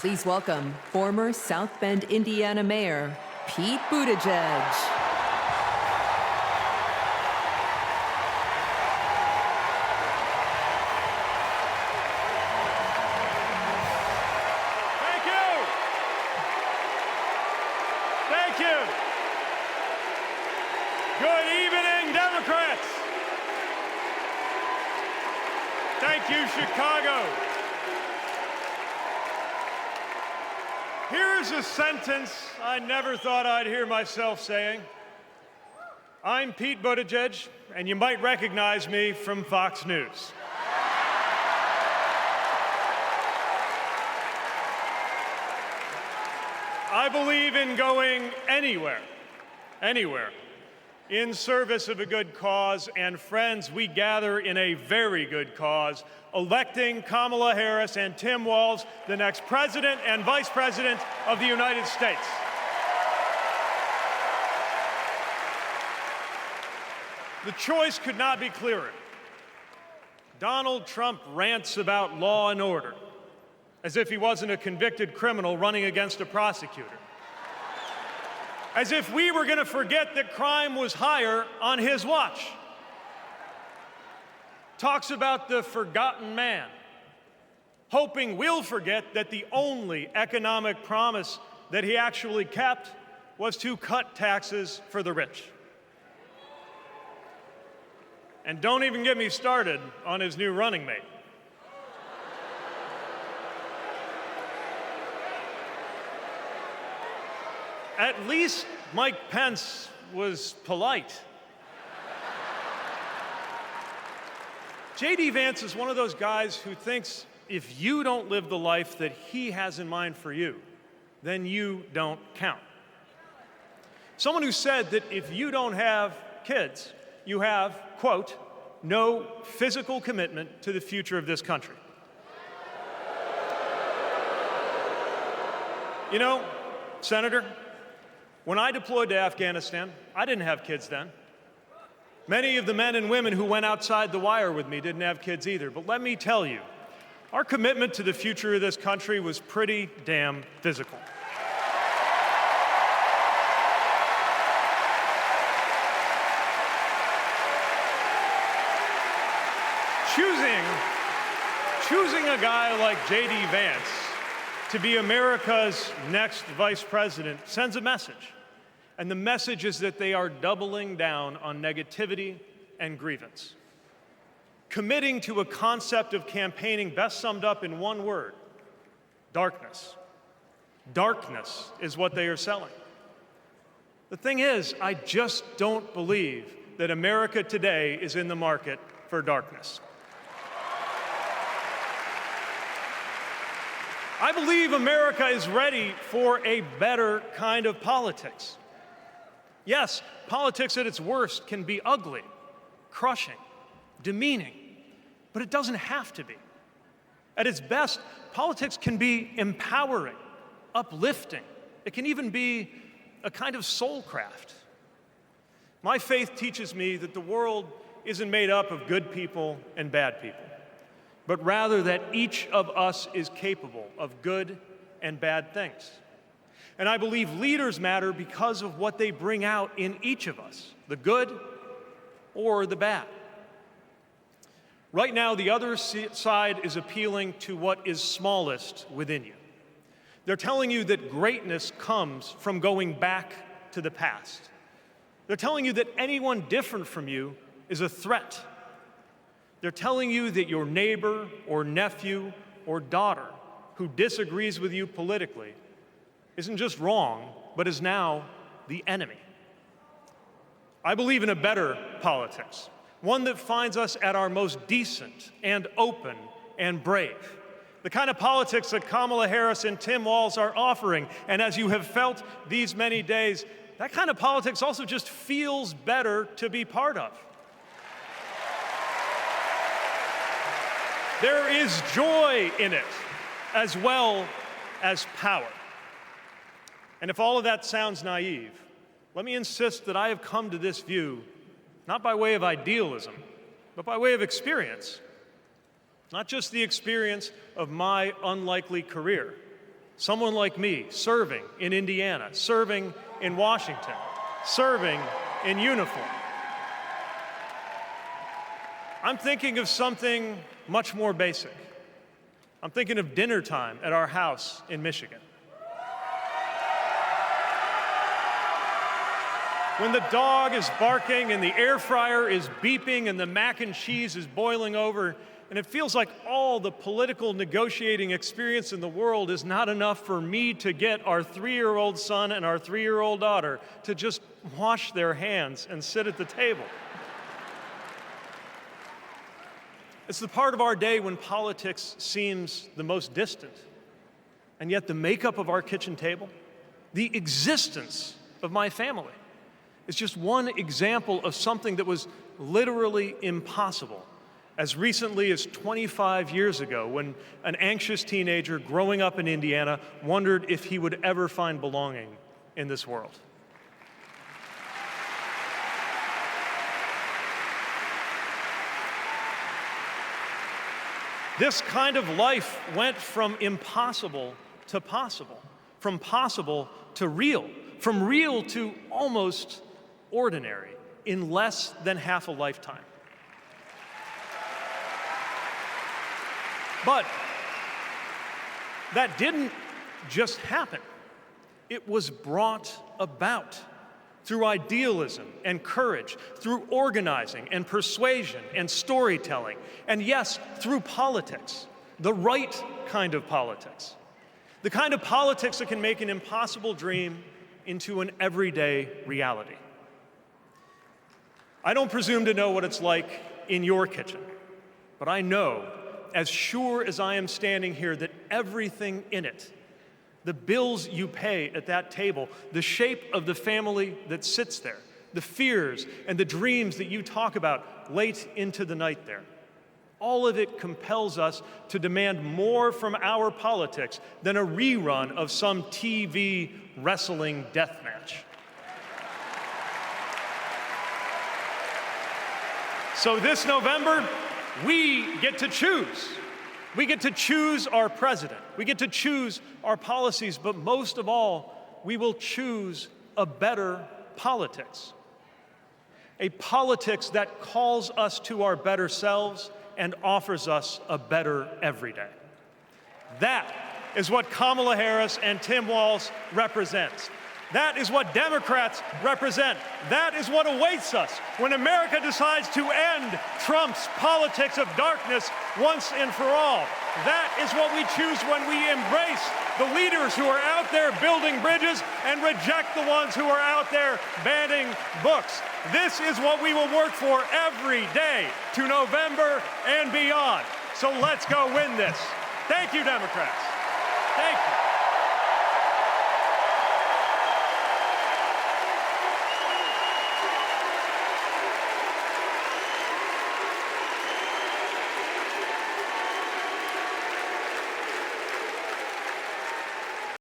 Please welcome former South Bend, Indiana Mayor Pete Buttigieg. Thank you. Good evening, Democrats. Thank you, Chicago. Here's a sentence I never thought I'd hear myself saying. I'm Pete Buttigieg, and you might recognize me from Fox News. I believe in going anywhere, in service of a good cause, and friends, we gather in a very good cause, electing Kamala Harris and Tim Walz, the next President and Vice President of the United States. The choice could not be clearer. Donald Trump rants about law and order, as if he wasn't a convicted criminal running against a prosecutor. As if we were going to forget that crime was higher on his watch. Talks about the forgotten man, hoping we'll forget that the only economic promise that he actually kept was to cut taxes for the rich. And don't even get me started on his new running mate. At least Mike Pence was polite. J.D. Vance is one of those guys who thinks if you don't live the life that he has in mind for you, then you don't count. Someone who said that if you don't have kids, you have, quote, no physical commitment to the future of this country. You know, Senator, when I deployed to Afghanistan, I didn't have kids then. Many of the men and women who went outside the wire with me didn't have kids either. But let me tell you, our commitment to the future of this country was pretty damn physical. Choosing a guy like J.D. Vance to be America's next vice president sends a message. And the message is that they are doubling down on negativity and grievance. Committing to a concept of campaigning best summed up in one word: darkness. Darkness is what they are selling. The thing is, I just don't believe that America today is in the market for darkness. I believe America is ready for a better kind of politics. Yes, politics at its worst can be ugly, crushing, demeaning, but it doesn't have to be. At its best, politics can be empowering, uplifting. It can even be a kind of soul craft. My faith teaches me that the world isn't made up of good people and bad people, but rather that each of us is capable of good and bad things. And I believe leaders matter because of what they bring out in each of us, the good or the bad. Right now, the other side is appealing to what is smallest within you. They're telling you that greatness comes from going back to the past. They're telling you that anyone different from you is a threat. They're telling you that your neighbor or nephew or daughter who disagrees with you politically isn't just wrong, but is now the enemy. I believe in a better politics, one that finds us at our most decent and open and brave. The kind of politics that Kamala Harris and Tim Walz are offering, and as you have felt these many days, that kind of politics also just feels better to be part of. There is joy in it, as well as power. And if all of that sounds naive, let me insist that I have come to this view not by way of idealism, but by way of experience. Not just the experience of my unlikely career, Someone like me serving in Indiana, serving in Washington, serving in uniform. I'm thinking of something much more basic. I'm thinking of dinner time at our house in Michigan. When the dog is barking and the air fryer is beeping and the mac and cheese is boiling over, and it feels like all the political negotiating experience in the world is not enough for me to get our 3-year-old son and our 3-year-old daughter to just wash their hands and sit at the table. It's the part of our day when politics seems the most distant, and yet the makeup of our kitchen table, the existence of my family, is just one example of something that was literally impossible as recently as 25 years ago, when an anxious teenager growing up in Indiana wondered if he would ever find belonging in this world. This kind of life went from impossible to possible, from possible to real, from real to almost ordinary in less than half a lifetime. But that didn't just happen. It was brought about through idealism and courage, through organizing and persuasion and storytelling, and yes, through politics, the right kind of politics. The kind of politics that can make an impossible dream into an everyday reality. I don't presume to know what it's like in your kitchen, but I know, as sure as I am standing here, that everything in it, the bills you pay at that table, the shape of the family that sits there, the fears and the dreams that you talk about late into the night there, all of it compels us to demand more from our politics than a rerun of some TV wrestling death match. So this November, we get to choose. We get to choose our president. We get to choose our policies, but most of all, we will choose a better politics. A politics that calls us to our better selves and offers us a better everyday. That is what Kamala Harris and Tim Walz represents. That is what Democrats represent. That is what awaits us when America decides to end Trump's politics of darkness once and for all. That is what we choose when we embrace the leaders who are out there building bridges and reject the ones who are out there banning books. This is what we will work for every day to November and beyond. So let's go win this. Thank you, Democrats. Thank you.